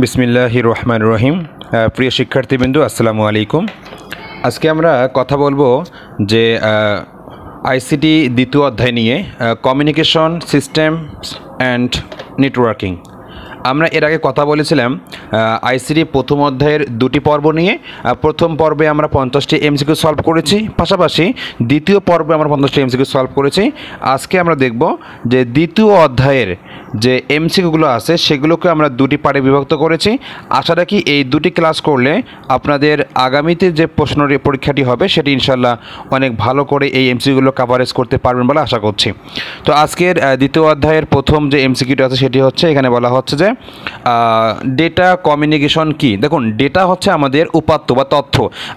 বিসমিল্লাহির রহমানির রহিম। প্রিয় শিক্ষার্থীবৃন্দু, আসসালামু আলাইকুম। আজকে আমরা কথা বলবো যে আইসিটি দ্বিতীয় অধ্যায় নিয়ে, কমিউনিকেশন সিস্টেমস অ্যান্ড নেটওয়ার্কিং। আমরা এর আগে কথা বলেছিলাম আইসিটি প্রথম অধ্যায়ের দুটি পর্ব নিয়ে। প্রথম পর্বে আমরা 50টি এমসিকিউ সলভ করেছি, পাশাপাশি দ্বিতীয় পর্বে আমরা 50টি এমসিকিউ সলভ করেছি। আজকে আমরা দেখব যে দ্বিতীয় অধ্যায়ের যে এমসিকিউগুলো আছে সেগুলোকে আমরা দুটি পার্টে বিভক্ত করেছি। আশা রাখি এই দুটি ক্লাস করলে আপনাদের আগামীতে যে প্রশ্ন পরীক্ষাটি হবে সেটি ইনশাল্লাহ অনেক ভালো করে এই এমসিকিউগুলো কাভারেজ করতে পারবেন বলে আশা করছি। তো আজকের দ্বিতীয় অধ্যায়ের প্রথম যে এমসিকিউটি আছে সেটি হচ্ছে, এখানে বলা হচ্ছে যে ডেটা কমিউনিকেশন কি। দেখুন, ডেটা হচ্ছে আমাদের উপাত্ত বা তথ্য।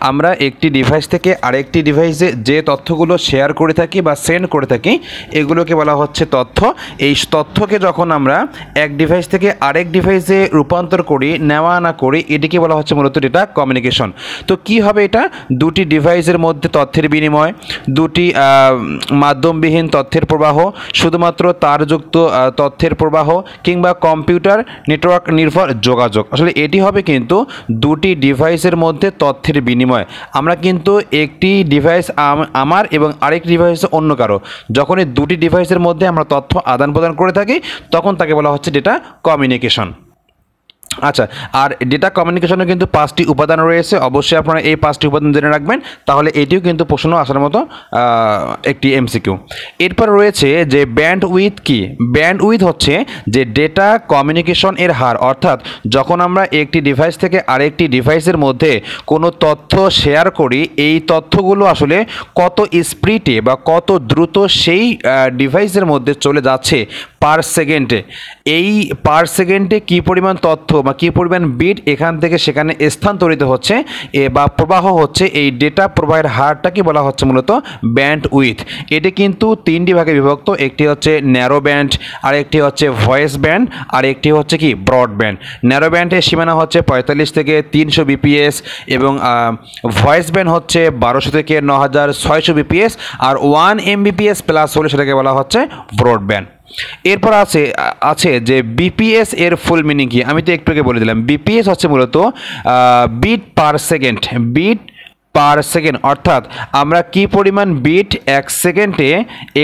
আমরা একটি ডিভাইস থেকে আরেকটি ডিভাইসে যে তথ্যগুলো শেয়ার করে থাকি বা সেন্ড করে থাকি এগুলোকে বলা হচ্ছে তথ্য। এই তথ্যকে যখন আমরা এক ডিভাইস থেকে আরেক ডিভাইসে রূপান্তর করি, নেওয়া আনা করি, এটিকে বলা হচ্ছে মূলত ডেটা কমিউনিকেশন। তো কি হবে এটা? দুটি ডিভাইসের মধ্যে তথ্যের বিনিময়, দুটি মাধ্যমবিহীন তথ্যের প্রবাহ, শুধুমাত্র তারযুক্ত তথ্যের প্রবাহ, কিংবা কম্পিউটার নেটওয়ার্ক নির্ভর যোগাযোগ। আসলে এটি হবে কিন্তু দুটি ডিভাইসের মধ্যে তথ্যের বিনিময়। আমরা কিন্তু একটি ডিভাইস আমার এবং আরেকটি ডিভাইস অন্য কারো, যখন এই দুটি ডিভাইসের মধ্যে আমরা তথ্য আদান প্রদান করে থাকি তখন তাকে বলা হচ্ছে ডেটা কমিউনিকেশন। আচ্ছা, আর ডেটা কমিউনিকেশনে কিন্তু 5টি উপাদান রয়েছে। অবশ্যই আপনারা এই 5টি উপাদান জেনে রাখবেন, তাহলে এটিও কিন্তু প্রশ্ন আসার মতো একটি এমসিকিউ। এরপর রয়েছে যে ব্যান্ডউইথ কি। ব্যান্ডউইথ হচ্ছে যে ডেটা কমিউনিকেশন এর হার, অর্থাৎ যখন আমরা একটি ডিভাইস থেকে আরেকটি ডিভাইসের মধ্যে কোনো তথ্য শেয়ার করি, এই তথ্যগুলো আসলে কত স্পিডে বা কত দ্রুত সেই ডিভাইসের মধ্যে চলে যাচ্ছে পার সেকেন্ডে। এই পার সেকেন্ডে কী পরিমাণ তথ্য বা কী পরিমাণ বিট এখান থেকে সেখানে স্থানান্তরিত হচ্ছে বা প্রবাহ হচ্ছে, এই ডেটা প্রবাহের হারটাকে বলা হচ্ছে মূলত ব্যান্ডউইথ। এটি কিন্তু 3টি ভাগে বিভক্ত। একটি হচ্ছে ন্যারো ব্যান্ড, আরেকটি হচ্ছে ভয়েস ব্যান্ড, আর একটি হচ্ছে কি ব্রডব্যান্ড। ন্যারো ব্যান্ডের সীমানা হচ্ছে 45 থেকে 300 বিপিএস এবং ভয়েস ব্যান্ড হচ্ছে 1200 থেকে 9600 বিপিএস, আর 1 MBPS প্লাস হলে সেটাকে বলা হচ্ছে ব্রডব্যান্ড। এরপর আছে যে বিপিএস এর ফুল মিনিং কি। আমি তো একটু আগে বলে দিলাম, বিপিএস হচ্ছে মূলত bit per second. Bit per second অর্থাৎ আমরা কি পরিমাণ বিট এক সেকেন্ডে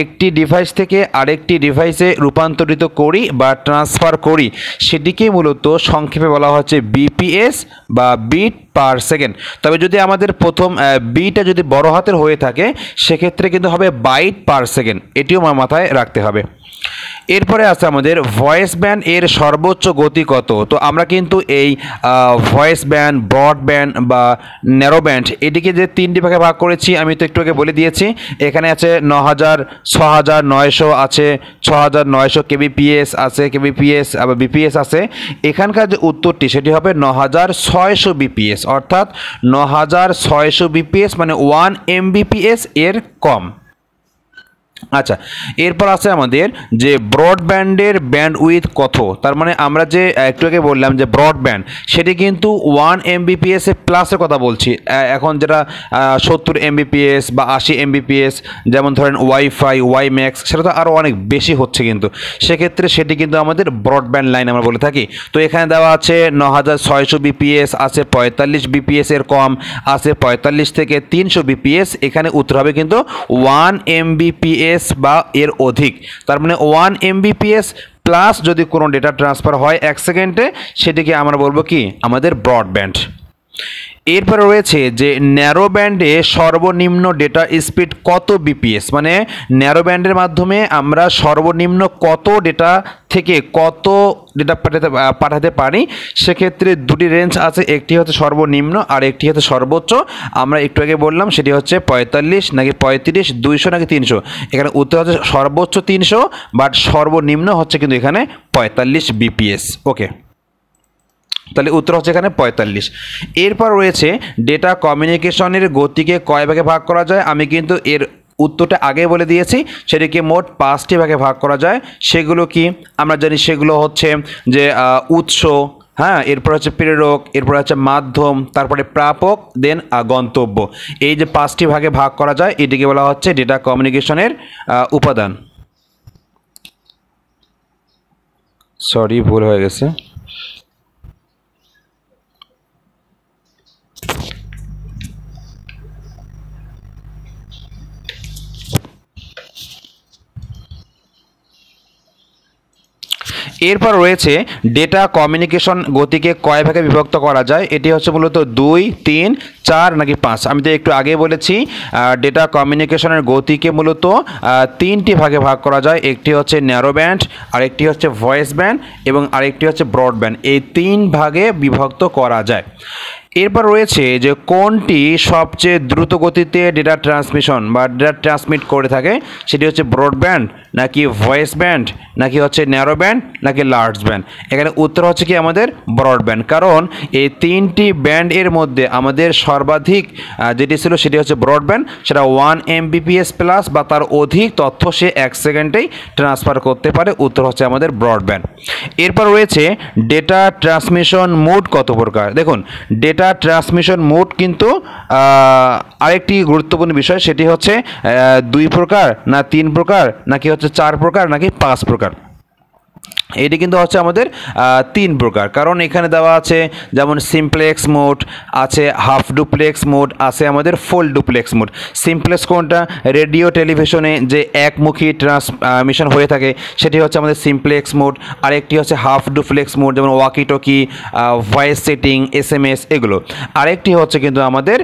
একটি ডিভাইস থেকে আরেকটি ডিভাইসে রূপান্তরিত করি বা ট্রান্সফার করি, সেটিকে মূলত সংক্ষেপে বলা হচ্ছে বিপিএস বা বিট পার সেকেন্ড। তবে যদি আমাদের প্রথম বিটা যদি বড় হাতের হয়ে থাকে সেক্ষেত্রে কিন্তু হবে বাইট পার সেকেন্ড, এটিও মাথায় রাখতে হবে। এরপরে আছে আমাদের ভয়েস ব্যান্ড এর সর্বোচ্চ গতি কত। তো আমরা কিন্তু এই ভয়েস ব্যান্ড, ব্রডব্যান্ড বা ন্যারো ব্যান্ড এটিকে যে 3টি ভাগে ভাগ করেছি আমি তো একটু আগে বলে দিয়েছি। এখানে আছে 9000, 6900 আছে, 6900 কেবিপিএস আছে, কেবিপিএস আবার বিপিএস আছে। এখানকার যে উত্তরটি সেটি হবে 9600 বিপিএস, অর্থাৎ 9600 বিপিএস মানে 1 MBPS এর কম। আচ্ছা, এরপর আছে আমাদের যে ব্রডব্যান্ডের ব্যান্ডউইথ কত। তার মানে আমরা যে একটু আগে বললাম যে ব্রডব্যান্ড সেটি কিন্তু 1 MBPS এর প্লাসের কথা বলছি। এখন যেটা 70 MBPS বা 80 MBPS, যেমন ধরেন ওয়াইফাই, ওয়াইম্যাক্স, সেটা তো আরও অনেক বেশি হচ্ছে, কিন্তু সেক্ষেত্রে সেটি কিন্তু আমাদের ব্রডব্যান্ড লাইন আমরা বলে থাকি। তো এখানে দেওয়া আছে 9600 বিপিএস, আছে 45 বিপিএস এর কম, আছে 45 থেকে 300 বিপিএস। এখানে উত্তর হবে কিন্তু 1 MBPS বা এর অধিক। তার মানে 1 MBPS প্লাস যদি কোনো ডেটা ট্রান্সফার হয় এক সেকেন্ডে সেটিকে আমরা বলবো কি আমাদের ব্রডব্যান্ড। এরপরে রয়েছে যে ন্যারো ব্যান্ডে সর্বনিম্ন ডেটা স্পিড কত বিপিএস, মানে ন্যারো ব্যান্ডের মাধ্যমে আমরা সর্বনিম্ন কত ডেটা থেকে কত ডেটা পাঠাতে পারি। সেক্ষেত্রে দুটি রেঞ্জ আছে, একটি হচ্ছে সর্বনিম্ন আর একটি হচ্ছে সর্বোচ্চ। আমরা একটু আগে বললাম সেটি হচ্ছে 45 নাকি 35, 200 নাকি 300। এখানে উত্তর হচ্ছে সর্বোচ্চ 300, বাট সর্বনিম্ন হচ্ছে কিন্তু এখানে 45 বিপিএস। ওকে, তাহলে উত্তর হচ্ছে এখানে 45। এরপর রয়েছে ডেটা কমিউনিকেশনের গতিকে কয় ভাগে ভাগ করা যায়। আমি কিন্তু এর উত্তরটা আগে বলে দিয়েছি, সেটিকে মোট 5টি ভাগে ভাগ করা যায়। সেগুলো কি আমরা জানি, সেগুলো হচ্ছে যে উৎস, হ্যাঁ, এরপর হচ্ছে প্রেরক, এরপর হচ্ছে মাধ্যম, তারপরে প্রাপক, দেন গন্তব্য। এই যে 5টি ভাগে ভাগ করা যায় এটিকে বলা হচ্ছে ডেটা কমিউনিকেশনের উপাদান। সরি, ভুল হয়ে গেছে। এরপর রয়েছে ডেটা কমিউনিকেশন গতিকে কয় ভাগে বিভক্ত করা যায়, এটি হচ্ছে মূলত 2, 3, 4 নাকি 5। আমি তো একটু আগে বলেছি ডেটা কমিউনিকেশনের গতিকে মূলত 3টি ভাগে ভাগ করা যায়। একটি হচ্ছে ন্যারো ব্যান্ড, আরেকটি হচ্ছে ভয়েস ব্যান্ড এবং আরেকটি হচ্ছে ব্রডব্যান্ড। এই 3 ভাগে বিভক্ত করা যায়। এরপর রয়েছে যে কোনটি সবচেয়ে দ্রুত গতিতে ডেটা ট্রান্সমিশন বা ডেটা ট্রান্সমিট করে থাকে, সেটি হচ্ছে ব্রডব্যান্ড নাকি ভয়েস ব্যান্ড নাকি হচ্ছে ন্যারো ব্যান্ড নাকি লার্জ ব্যান্ড। এখানে উত্তর হচ্ছে কি আমাদের ব্রডব্যান্ড, কারণ এই 3টি ব্যান্ড এর মধ্যে আমাদের সর্বাধিক যেটি ছিল সেটি হচ্ছে ব্রডব্যান্ড, সেটা 1 Mbps প্লাস বা তার অধিক তথ্য সে 1 সেকেন্ডেই ট্রান্সফার করতে পারে। উত্তর হচ্ছে আমাদের ব্রডব্যান্ড। এরপর রয়েছে ডেটা ট্রান্সমিশন মোড কত প্রকার। দেখুন, ডেটা ট্রান্সমিশন মোড কিন্তু আরেকটি গুরুত্বপূর্ণ বিষয়, সেটি হচ্ছে 2 প্রকার না 3 প্রকার নাকি হচ্ছে 4 প্রকার নাকি 5 প্রকার। এটি কিন্তু হচ্ছে আমাদের 3 প্রকার, কারণ এখানে দেওয়া আছে যেমন সিমপ্লেক্স মোড আছে, হাফ ডুপ্লেক্স মোড আছে, আমাদের ফুল ডুপ্লেক্স মোড। সিমপ্লেক্স কোনটা, রেডিও টেলিভিশনে যে একমুখী ট্রান্সমিশন হয়ে থাকে সেটি হচ্ছে আমাদের সিমপ্লেক্স মোড। আরেকটি হচ্ছে হাফ ডুপ্লেক্স মোড, যেমন walkie talkie, voice setting, SMS এগুলো। আরেকটি হচ্ছে কিন্তু আমাদের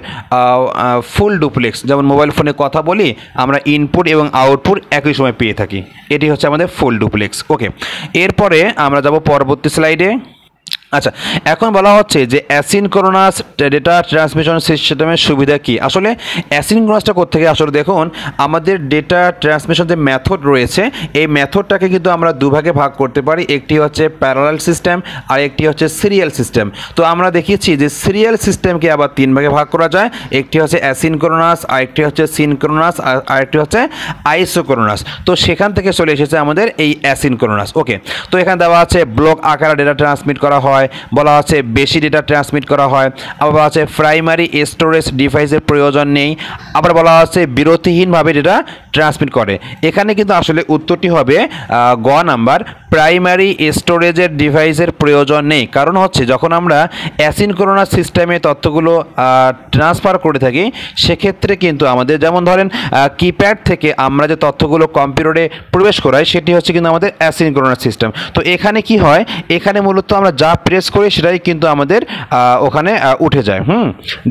ফুল ডুপ্লেক্স, যেমন মোবাইল ফোনে কথা বলি আমরা ইনপুট এবং আউটপুট একই সময় পেয়ে থাকি, এটি হচ্ছে আমাদের ফুল ডুপ্লেক্স। ওকে, এরপরে আমরা যাব পরবর্তী স্লাইডে। আচ্ছা, এখন বলা হচ্ছে যে অ্যাসিনক্রোনাস ডেটা ট্রান্সমিশন সিস্টেমের সুবিধা কি। আসলে অ্যাসিনক্রোনাসটা কোত্থেকে, আসলে দেখুন আমাদের ডেটা ট্রান্সমিশন যে মেথড রয়েছে এই মেথডটাকে কিন্তু আমরা দুভাগে ভাগ করতে পারি। একটি হচ্ছে প্যারালাল সিস্টেম আর একটি হচ্ছে সিরিয়াল সিস্টেম। তো আমরা দেখিয়েছি যে সিরিয়াল সিস্টেমকে আবার 3 ভাগে ভাগ করা যায়। একটি হচ্ছে অ্যাসিনক্রোনাস, আরেকটি হচ্ছে সিনক্রোনাস, আরেকটি হচ্ছে আইসোক্রোনাস। তো সেখান থেকে চলে এসেছে আমাদের এই অ্যাসিনক্রোনাস। ওকে, তো এখানে দেওয়া আছে ব্লক আকারে ডেটা ট্রান্সমিট করা হয়, বলা আছে বেশি ডেটা ট্রান্সমিট করা হয়, আবার বলা আছে প্রাইমারি স্টোরেজ ডিভাইসের প্রয়োজন নেই, আবার বলা আছে বিরতিহীনভাবে ডেটা ট্রান্সমিট করে। এখানে কিন্তু আসলে উত্তরটি হবে গ নাম্বার, প্রাইমারি স্টোরেজের ডিভাইসের প্রয়োজন নেই। কারণ হচ্ছে যখন আমরা অ্যাসিনক্রোনাস সিস্টেমে তথ্যগুলো ট্রান্সফার করে থাকি সেক্ষেত্রে কিন্তু আমাদের যেমন ধরেন কিপ্যাড থেকে আমরা যে তথ্যগুলো কম্পিউটারে প্রবেশ করাই সেটি হচ্ছে কিন্তু আমাদের অ্যাসিনক্রোনাস সিস্টেম। তো এখানে কি হয়, এখানে মূলত আমরা যা প্রেস করি সেটাই কিন্তু আমাদের ওখানে উঠে যায়।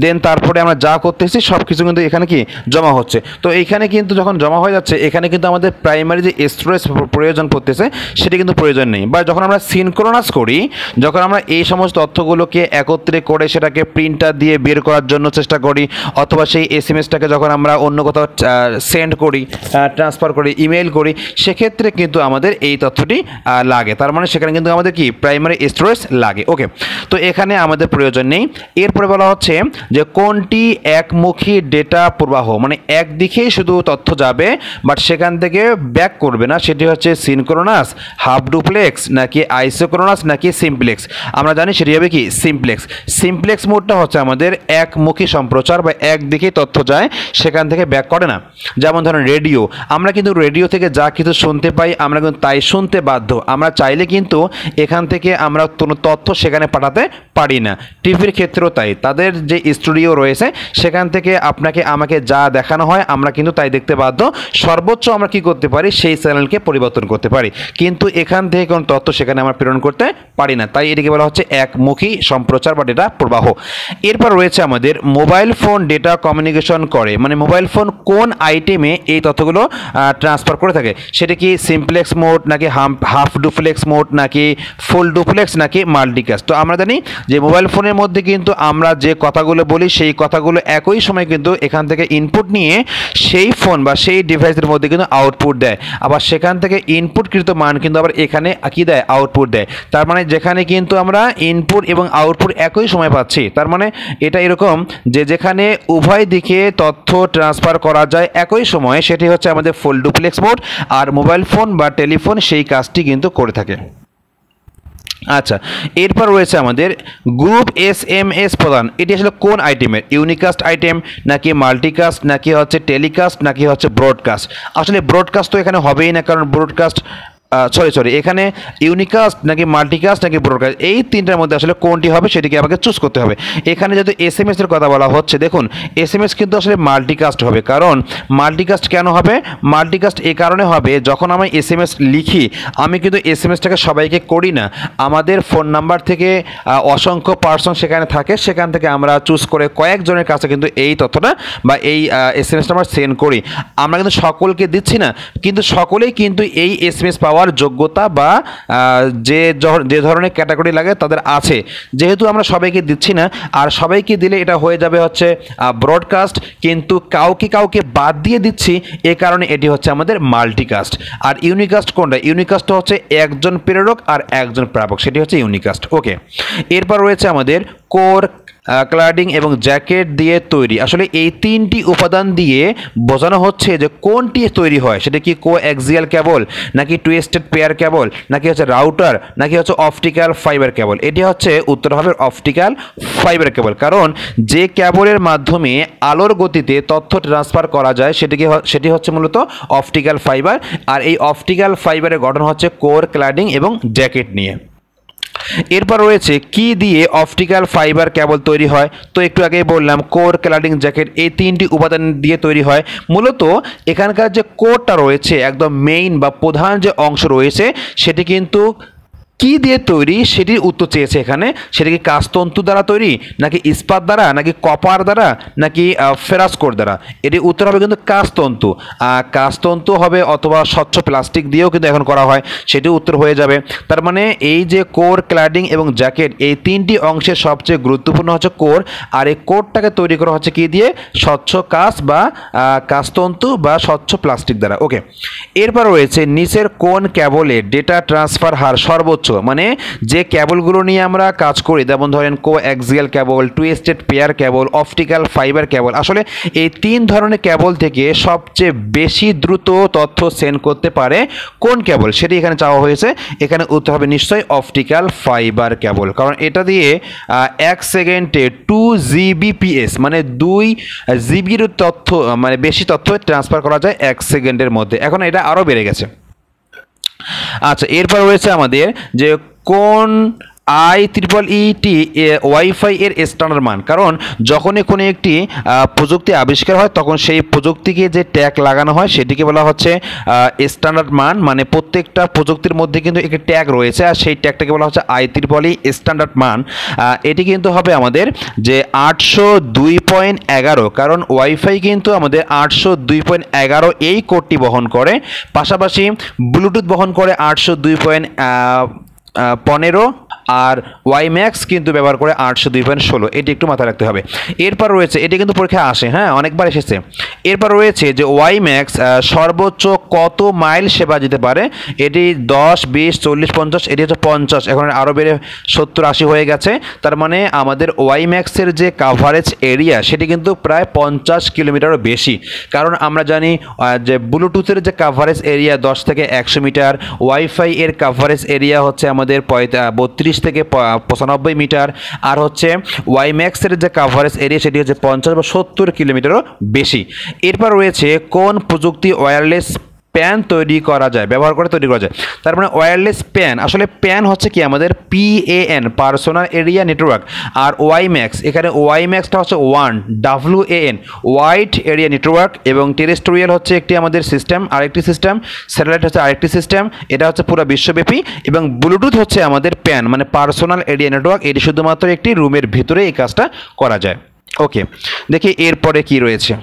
দেন তারপরে আমরা যা করতেছি সব কিছু কিন্তু এখানে কি জমা হচ্ছে। তো এইখানে কিন্তু যখন জমা হয়ে যাচ্ছে এখানে কিন্তু আমাদের প্রাইমারি যে স্টোরেজ প্রয়োজন পড়তেছে সেটি কিন্তু প্রয়োজন নেই। বা যখন আমরা সিনক্রোনাস করি, যখন আমরা এই সমস্ত তথ্যগুলোকে একত্রে করে সেটাকে প্রিন্টার দিয়ে বের করার জন্য চেষ্টা করি, অথবা সেই SMS-টাকে যখন আমরা অন্য কোথাও সেন্ড করি, ট্রান্সফার করি, ইমেল করি, সেক্ষেত্রে কিন্তু আমাদের এই তথ্যটি লাগে। তার মানে সেখানে কিন্তু আমাদের কি প্রাইমারি স্টোরেজ লাগে। ওকে, তো এখানে আমাদের প্রয়োজন নেই। এরপরে বলা হচ্ছে যে কোনটি একমুখী ডেটা প্রবাহ, মানে একদিকেই শুধু তথ্য যাবে বাট সেখান থেকে ব্যাক করবে না, সেটি হচ্ছে সিনক্রোনাস, হাফ ডুপ্লেক্স নাকি আইসোক্রোনাস নাকি সিমপ্লেক্স। আমরা জানি সেটি হবে কি সিমপ্লেক্স। সিমপ্লেক্স মোডটা হচ্ছে আমাদের একমুখী সম্প্রচার বা একদিকেই তথ্য যায়, সেখান থেকে ব্যাক করে না। যেমন ধরেন রেডিও, আমরা কিন্তু রেডিও থেকে যা কিছু শুনতে পাই আমরা কিন্তু তাই শুনতে বাধ্য, আমরা চাইলে কিন্তু এখান থেকে আমরা কোনো তথ্য সেখানে পাঠাতে পারি না। টিভির ক্ষেত্রেও তাই, তাদের যে স্টুডিও রয়েছে সেখান থেকে আপনাকে আমাকে যা দেখানো হয় আমরা কিন্তু তাই দেখতে বাধ্য। সর্বোচ্চ আমরা কি করতে পারি, সেই চ্যানেলকে পরিবর্তন করতে পারি, কিন্তু এখান থেকে কোনো তথ্য সেখানে আমরা প্রেরণ করতে পারি না। তাই এটিকে বলা হচ্ছে একমুখী সম্প্রচার বা ডেটা প্রবাহ। এরপর রয়েছে আমাদের মোবাইল ফোন ডেটা কমিউনিকেশন করে, মানে মোবাইল ফোন কোন আইটেমে এই তথ্যগুলো ট্রান্সফার করে থাকে, সেটা কি সিমপ্লেক্স মোড নাকি হাফ ডুপ্লেক্স মোড নাকি ফুল ডুপ্লেক্স নাকি মাল্টিকাস্ট। তো আমরা জানি যে মোবাইল ফোনের মধ্যে কিন্তু আমরা যে কথাগুলো বলি সেই কথাগুলো একই সময় কিন্তু এখান থেকে ইনপুট নিয়ে সেই ফোন বা সেই ডিভাইসের মধ্যে কিন্তু আউটপুট দেয়, আবার সেখান থেকে ইনপুটকৃত মান কিন্তু আবার এখানে কি দেয়, আউটপুট দেয়। তার মানে যেখানে কিন্তু আমরা ইনপুট এবং আউটপুট একই সময় পাচ্ছি, তার মানে এটা এরকম যে যেখানে উভয় দিকে তথ্য ট্রান্সফার করা যায় একই সময়ে সেটি হচ্ছে আমাদের ফুল ডুপ্লেক্স মোড। আর মোবাইল ফোন বা টেলিফোন সেই কাজটি কিন্তু করে থাকে। আচ্ছা, এরপর রয়েছে আমাদের গ্রুপ SMS প্রদান, এটি আসলে কোন আইটেমের, ইউনিকাস্ট আইটেম নাকি মাল্টিকাস্ট নাকি হচ্ছে টেলিকাস্ট নাকি হচ্ছে ব্রডকাস্ট। আসলে ব্রডকাস্ট তো এখানে হবেই না, কারণ ব্রডকাস্ট সরি এখানে ইউনিকাস্ট নাকি মাল্টিকাস্ট নাকি ব্রডকাস্ট, এই তিনটার মধ্যে আসলে কোনটি হবে সেটিকে আমাকে চুজ করতে হবে। এখানে যেহেতু SMS এর কথা বলা হচ্ছে, দেখুন SMS কিন্তু আসলে মাল্টিকাস্ট হবে। কারণ মাল্টিকাস্ট কেন হবে? মাল্টিকাস্ট এই কারণে হবে, যখন আমি SMS লিখি আমি কিন্তু SMSটাকে সবাইকে করি না, আমাদের ফোন নাম্বার থেকে অসংখ্য পার্সন সেখানে থাকে, সেখান থেকে আমরা চুজ করে কয়েকজনের কাছে কিন্তু এই তথ্যটা বা এই SMS আমরা সেন্ড করি। আমরা কিন্তু সকলকে দিচ্ছি না, কিন্তু সকলেই কিন্তু এই SMS পাওয়ার যোগ্যতা বা যে ধরনের ক্যাটাগরি লাগে তাদের আছে। যেহেতু আমরা সবাইকে দিচ্ছি না, আর সবাইকে দিলে এটা হয়ে যাবে হচ্ছে ব্রডকাস্ট, কিন্তু কাউকে বাদ দিয়ে দিচ্ছি, এ কারণে এটি হচ্ছে আমাদের মাল্টিকাস্ট। আর ইউনিকাস্ট কোনটা? ইউনিকাস্ট হচ্ছে একজন প্রেরক আর একজন প্রাপক, সেটি হচ্ছে ইউনিকাস্ট। ওকে, এরপর রয়েছে আমাদের কোর, ক্লাডিং এবং জ্যাকেট দিয়ে তৈরি। আসলে এই তিনটি উপাদান দিয়ে বোঝানো হচ্ছে যে কোনটি তৈরি হয়, সেটা কি কোঅ্যাক্সিয়াল কেবল নাকি টুইস্টেড পেয়ার কেবল নাকি হচ্ছে রাউটার নাকি হচ্ছে অপটিক্যাল ফাইবার কেবল। এটি হচ্ছে উত্তর হবে অপটিক্যাল ফাইবার কেবল। কারণ যে কেবলের মাধ্যমে আলোর গতিতে তথ্য ট্রান্সফার করা যায় সেটি হচ্ছে মূলত অপটিক্যাল ফাইবার। আর এই অপটিক্যাল ফাইবারের গঠন হচ্ছে কোর, ক্লাডিং এবং জ্যাকেট নিয়ে। এরপর রয়েছে কি দিয়ে অপটিক্যাল ফাইবার কেবল তৈরি হয়? তো একটু আগেই বললাম কোর, ক্লাডিং, জ্যাকেট এই তিনটি উপাদান দিয়ে তৈরি হয়। মূলত এখানকার যে কোরটা রয়েছে, একদম মেইন বা প্রধান যে অংশ রয়েছে, সেটি কিন্তু কি দিয়ে তৈরি সেটির উত্তর চেয়েছে এখানে। সেটা কি কাঁচতন্তু দ্বারা তৈরি নাকি ইস্পাত দ্বারা নাকি কপার দ্বারা নাকি ফেরাসকোর দ্বারা? এটির উত্তর হবে কিন্তু কাঁচতন্তু। কাঁচতন্তু হবে অথবা স্বচ্ছ প্লাস্টিক দিয়েও কিন্তু এখন করা হয়, সেটিও উত্তর হয়ে যাবে। তার মানে এই যে কোর, ক্লাডিং এবং জ্যাকেট এই তিনটি অংশের সবচেয়ে গুরুত্বপূর্ণ হচ্ছে কোর, আর এই কোরটাকে তৈরি করা হচ্ছে কি দিয়ে? স্বচ্ছ কাঁচ বা কাঁচতন্তু বা স্বচ্ছ প্লাস্টিক দ্বারা। ওকে, এরপর রয়েছে নিচের কোন কেবলে ডেটা ট্রান্সফার হার সর্বোচ্চ? মানে যে কেবলগুলো নিয়ে আমরা কাজ করি, যেমন ধরেন কোঅ্যাক্সিয়াল কেবল, twisted pair cable, optical fibre cable, আসলে এই তিন ধরনের কেবল থেকে সবচেয়ে বেশি দ্রুত তথ্য সেন্ড করতে পারে কোন কেবল, সেটি এখানে চাওয়া হয়েছে। এখানে উত্তর হবে নিশ্চয়ই অপটিক্যাল ফাইবার কেবল। কারণ এটা দিয়ে 1 সেকেন্ডে 2 Gbps মানে 2 জিবির তথ্য, মানে বেশি তথ্য ট্রান্সফার করা যায় 1 সেকেন্ডের মধ্যে। এখন এটা আরও বেড়ে গেছে। আচ্ছা, এরপর রয়েছে আমাদের যে কোন IEEE ওয়াইফাই এর স্ট্যান্ডার্ড মান। কারণ যখনই কোনো একটি প্রযুক্তি আবিষ্কার হয় তখন সেই প্রযুক্তিকে যে ট্যাগ লাগানো হয় সেটিকে বলা হচ্ছে স্ট্যান্ডার্ড মান। মানে প্রত্যেকটা প্রযুক্তির মধ্যে কিন্তু একটি ট্যাগ রয়েছে, আর সেই ট্যাগটাকে বলা হচ্ছে IEEE স্ট্যান্ডার্ড মান। এটি কিন্তু হবে আমাদের যে 802.11। কারণ ওয়াইফাই কিন্তু আমাদের 802.11 এই কোডটি বহন করে, পাশাপাশি ব্লুটুথ বহন করে 802.15, আর ওয়াইম্যাক্স কিন্তু ব্যবহার করে 802.16। এটি একটু মাথায় রাখতে হবে। এরপর রয়েছে, এটি কিন্তু পরীক্ষায় আসে, হ্যাঁ অনেকবার এসেছে। এরপর রয়েছে যে ওয়াইম্যাক্স সর্বোচ্চ কত মাইল সেবা দিতে পারে? এটি 10, 20, 40, 50, এটি হচ্ছে 50। এখন আরও বেড়ে 70, 80 হয়ে গেছে। তার মানে আমাদের ওয়াইম্যাক্সের যে কাভারেজ এরিয়া সেটি কিন্তু প্রায় 50 কিলোমিটারও বেশি। কারণ আমরা জানি যে ব্লুটুথের যে কাভারেজ এরিয়া 10 থেকে 100 মিটার, ওয়াইফাই এর কাভারেজ এরিয়া হচ্ছে আমাদের 32 থেকে 95 মিটার, আর হচ্ছে ওয়াইম্যাক্সের যে কাভারেজ এরিয়া সেটি হচ্ছে 50 বা 70 কিলোমিটারও বেশি। এরপর রয়েছে কোন প্রযুক্তি ওয়্যারলেস প্যান তৈরি করা যায়, ব্যবহার করে তৈরি করা যায়? তার মানে ওয়্যারলেস প্যান, আসলে প্যান হচ্ছে কি আমাদের PAN, পার্সোনাল এরিয়া নেটওয়ার্ক, আর ওয়াইম্যাক্স, এখানে ওয়াইম্যাক্সটা হচ্ছে WAN, ওয়াইড এরিয়া নেটওয়ার্ক, এবং টেরেস্ট্রিয়াল হচ্ছে একটি আমাদের সিস্টেম, আরেকটি সিস্টেম, স্যাটেলাইট হচ্ছে আরেকটি সিস্টেম, এটা হচ্ছে পুরো বিশ্বব্যাপী, এবং ব্লুটুথ হচ্ছে আমাদের প্যান মানে পার্সোনাল এরিয়া নেটওয়ার্ক, এটি শুধুমাত্র একটি রুমের ভিতরে এই কাজটা করা যায়। ওকে, দেখি এরপরে কি রয়েছে।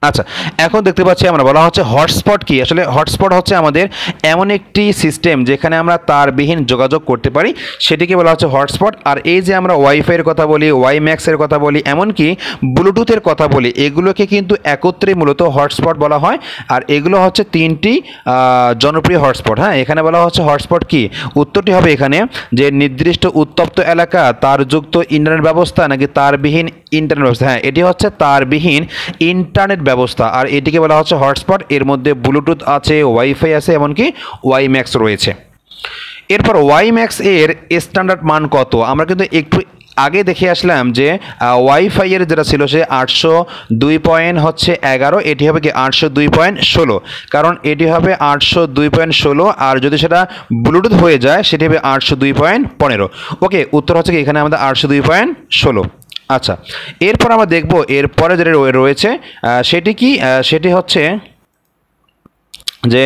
আচ্ছা, এখন দেখতে পাচ্ছি আমরা বলা হচ্ছে হটস্পট কি। আসলে হটস্পট হচ্ছে আমাদের এমন একটি সিস্টেম যেখানে আমরা তারবিহীন যোগাযোগ করতে পারি, সেটিকে বলা হচ্ছে হটস্পট। আর এই যে আমরা ওয়াইফাইয়ের কথা বলি, ওয়াইম্যাক্সের কথা বলি, এমনকি ব্লুটুথের কথা বলি, এগুলোকে কিন্তু একত্রে মূলত হটস্পট বলা হয়। আর এগুলো হচ্ছে তিনটি জনপ্রিয় হটস্পট। হ্যাঁ, এখানে বলা হচ্ছে হটস্পট কি, উত্তরটি হবে এখানে যে নির্দিষ্ট উত্তপ্ত এলাকা, তারযুক্ত ইন্টারনেট ব্যবস্থা নাকি তারবিহীন ইন্টারনেট ব্যবস্থা। হ্যাঁ, এটি হচ্ছে তারবিহীন ইন্টারনেট ব্যবস্থা, আর এটিকে বলা হচ্ছে হটস্পট। এর মধ্যে ব্লুটুথ আছে, ওয়াইফাই আছে, এমনকি ওয়াইম্যাক্স রয়েছে। এরপর ওয়াইম্যাক্স এর স্ট্যান্ডার্ড মান কত? আমরা কিন্তু একটু আগে দেখে আসলাম যে ওয়াইফাইয়ের যেটা ছিল সে 802.11, এটি হবে কি 802.16, কারণ এটি হবে 802.16, আর যদি সেটা ব্লুটুথ হয়ে যায় সেটি হবে 802.15। ওকে, উত্তর হচ্ছে কি এখানে আমাদের 802.16। আচ্ছা, এরপর আমরা দেখব এরপরে যেটা রয়েছে সেটি কি, সেটি হচ্ছে যে